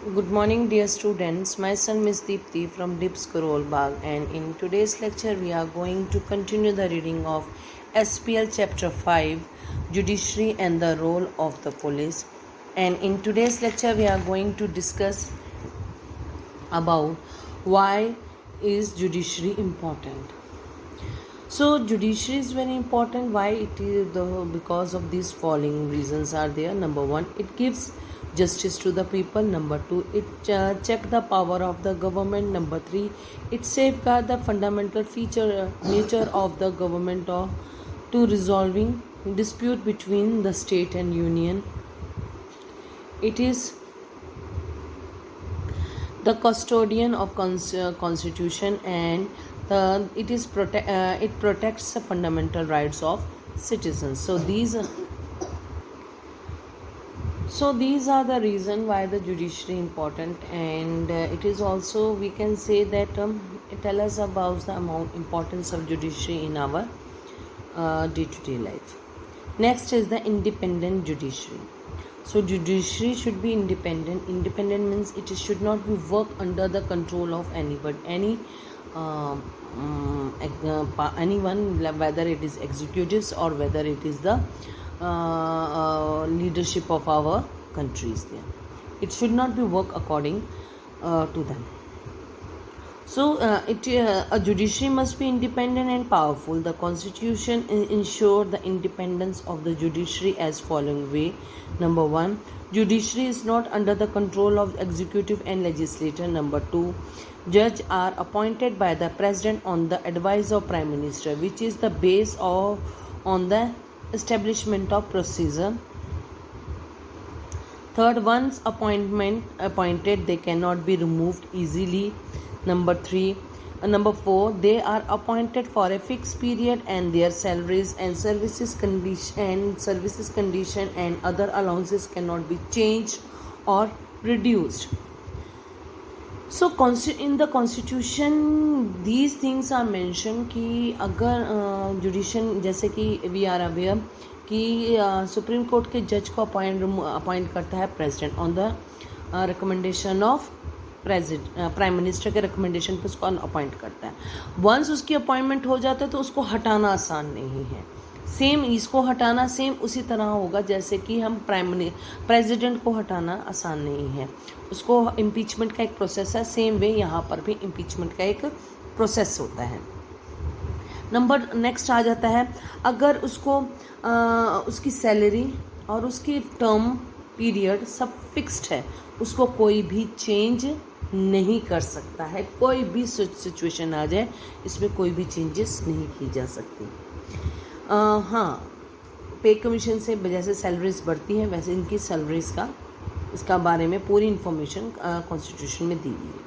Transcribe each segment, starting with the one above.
Good morning, dear students. My son Miss Deepthi from Deep Scroll Bag, and in today's lecture, we are going to continue the reading of SPL Chapter 5 Judiciary and the Role of the Police. And in today's lecture, we are going to discuss about why is judiciary important. So judiciary is very important. Why it is because of these following reasons are there. Number one, it gives justice to the people. Number two, it check the power of the government. Number three, it safeguard the fundamental nature of the government or to resolving dispute between the state and union. It is the custodian of constitution, and it protects the fundamental rights of citizens. So these are the reason why the judiciary important, and it is also we can say that it tell us about the importance of judiciary in our day-to-day life. Next is the independent judiciary. So judiciary should be independent. Independent means it should not be work under the control of anyone, whether it is executives or whether it is the leadership of our countries. There, it should not be work according to them. So, a judiciary must be independent and powerful. The Constitution ensures the independence of the judiciary as following way. Number one, judiciary is not under the control of executive and legislature. Number two, judges are appointed by the president on the advice of prime minister, which is the base on the establishment of procedure. Third, once appointed, they cannot be removed easily. Number four, they are appointed for a fixed period, and their salaries and services condition and other allowances cannot be changed or reduced. So in the constitution these things are mentioned कि अगर जुडिशन जैसे कि we are aware कि supreme court के जज को appoint करता है president on the recommendation of prime minister के रिकमेंडेशन पे उसको अपॉइंट करता है. वंस उसकी अपॉइंटमेंट हो जाता है तो उसको हटाना आसान नहीं है. सेम इसको हटाना सेम उसी तरह होगा जैसे कि हम प्रेसिडेंट को हटाना आसान नहीं है. उसको इम्पीचमेंट का एक प्रोसेस है. सेम वे यहाँ पर भी इम्पीचमेंट का एक प्रोसेस होता है. नेक्स्ट आ जाता है अगर उसको उसकी सैलरी और उसकी टर्म पीरियड सब फिक्स्ड है, उसको कोई भी चेंज नहीं कर सकता है. कोई भी सिचुएशन आ जाए इसमें कोई भी चेंजेस नहीं की जा सकती. हाँ, पे कमीशन से जैसे सैलरीज बढ़ती हैं वैसे इनकी सैलरीज का इसका बारे में पूरी इंफॉर्मेशन कॉन्स्टिट्यूशन में दी गई है.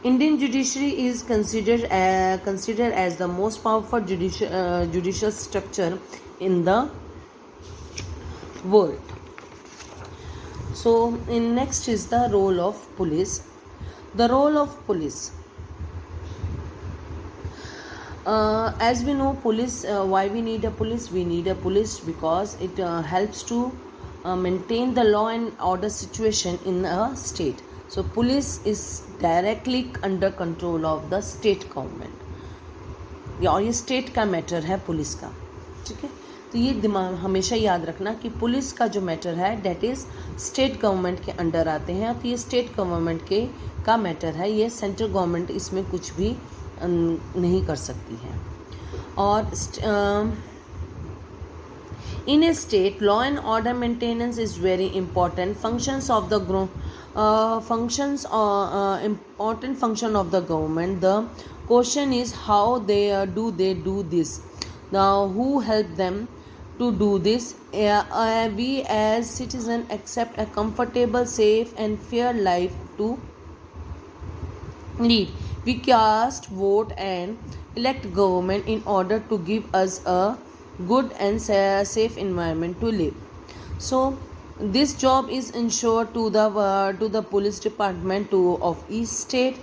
Indian judiciary is consider as the most powerful judicial structure in the world. So, next is the role of police. The role of police. As we know, police. Why we need a police? We need a police because it helps to maintain the law and order situation in a state. So, police is directly under control of the state government. और ये state का matter है police का. ठीक है, तो ये दिमाग हमेशा याद रखना कि पुलिस का जो मैटर है डेट इज़ स्टेट गवर्नमेंट के अंडर आते हैं. तो ये स्टेट गवर्नमेंट का मैटर है. ये सेंट्रल गवर्नमेंट इसमें कुछ भी नहीं कर सकती है. और in a state law and order maintenance is very important functions of the important function of the government. The question is how they do this. Now who help them to do this? We as citizens accept a comfortable, safe and fair life to lead. We cast, vote and elect government in order to give us a good and safe environment to live. So this job is ensured to the police department of each state,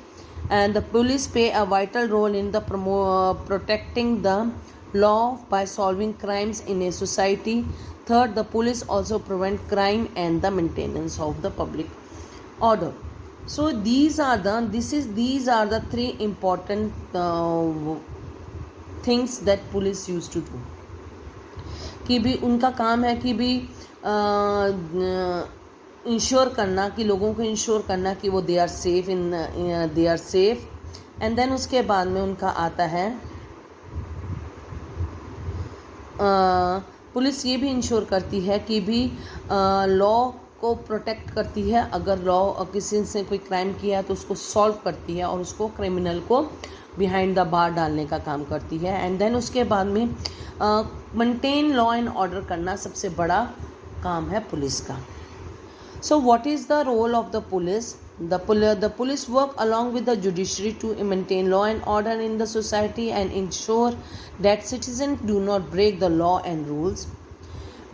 and the police play a vital role in the protecting the law by solving crimes in a society. Third, the police also prevent crime and the maintenance of the public order. So these are the three important things that police used to do. कि भी उनका काम है कि भी ensure करना, कि लोगों को इंश्योर करना कि वो they are safe and then उसके बाद में उनका आता है पुलिस ये भी इंश्योर करती है कि भी लॉ को प्रोटेक्ट करती है। अगर लॉ किसी से कोई क्राइम किया है तो उसको सॉल्व करती है और उसको क्रिमिनल को बिहाइंड द बार डालने का काम करती है। एंड देन उसके बाद में मेंटेन लॉ एंड ऑर्डर करना सबसे बड़ा काम है पुलिस का। So what is the role of the police? The police work along with the judiciary to maintain law and order in the society and ensure that citizens do not break the law and rules.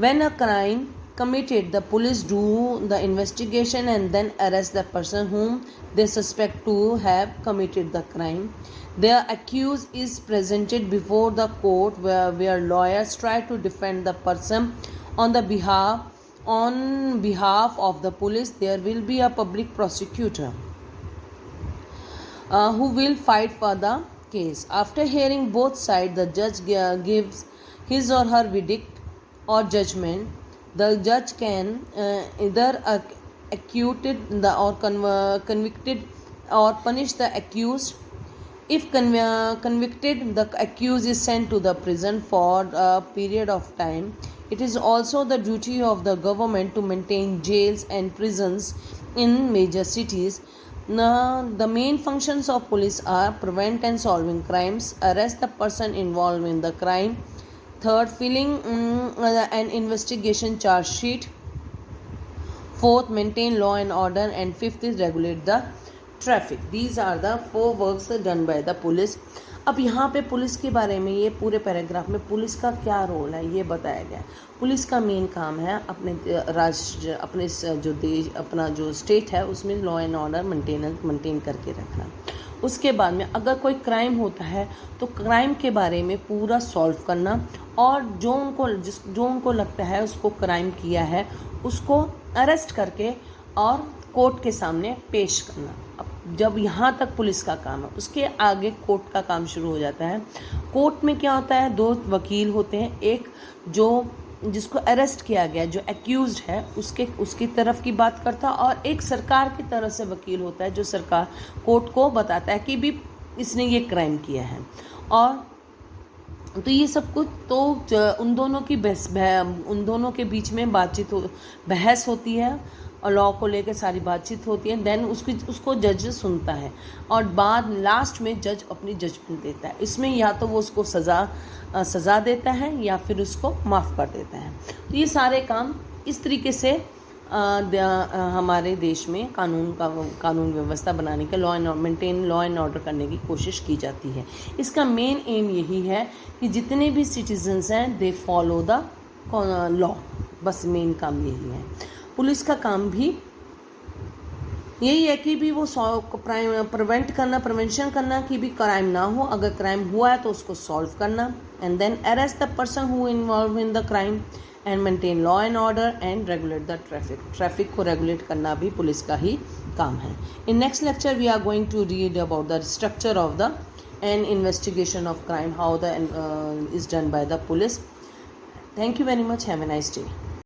When a crime committed, the police do the investigation and then arrest the person whom they suspect to have committed the crime. The accused is presented before the court where lawyers try to defend the person on behalf of the police. There will be a public prosecutor who will fight for the case. After hearing both sides, the judge gives his or her verdict or judgment. The judge can either acquitted or convicted or punish the accused. If convicted, the accused is sent to the prison for a period of time. It is also the duty of the government to maintain jails and prisons in major cities. Now, the main functions of police are prevent and solving crimes, arrest the person involved in the crime, third, filling an investigation charge sheet, fourth, maintain law and order, and fifth is regulate the traffic. These are the 4 works done by the police. अब यहाँ पे police के बारे में ये पूरे paragraph में police का क्या रोल है ये बताया गया है। पुलिस का मेन काम है अपने राज्य, अपने जो देश, अपना जो स्टेट है उसमें लॉ एंड ऑर्डर मेंटेन करके रखना। उसके बाद में अगर कोई क्राइम होता है तो क्राइम के बारे में पूरा सॉल्व करना और जो उनको लगता है उसको क्राइम किया है उसको अरेस्ट करके और कोर्ट के सामने पेश करना। अब जब यहाँ तक पुलिस का काम है, उसके आगे कोर्ट का काम शुरू हो जाता है। कोर्ट में क्या होता है, 2 वकील होते हैं, एक जिसको अरेस्ट किया गया, जो एक्यूज्ड है उसकी तरफ की बात करता, और एक सरकार की तरफ से वकील होता है जो सरकार कोर्ट को बताता है कि भी इसने ये क्राइम किया है। और तो ये सब कुछ तो उन दोनों के बीच में बहस होती है और लॉ को लेकर सारी बातचीत होती है। देन उसको जज सुनता है और बाद लास्ट में जज अपनी जजमेंट देता है। इसमें या तो वो उसको सज़ा देता है या फिर उसको माफ़ कर देता है। तो ये सारे काम इस तरीके से हमारे देश में कानून व्यवस्था बनाने का मेंटेन लॉ एंड ऑर्डर करने की कोशिश की जाती है। इसका मेन एम यही है कि जितने भी सिटीजन्स हैं दे फॉलो द लॉ, बस मेन काम यही है। पुलिस का काम भी यही है कि भी वो प्रिवेंशन करना कि भी क्राइम ना हो, अगर क्राइम हुआ है तो उसको सॉल्व करना, and then arrest the person who involve in the crime and maintain law and order and regulate the traffic को रेगुलेट करना भी पुलिस का ही काम है। In next lecture we are going to read about the structure of the and investigation of crime, how the is done by the police. Thank you very much, have a nice day.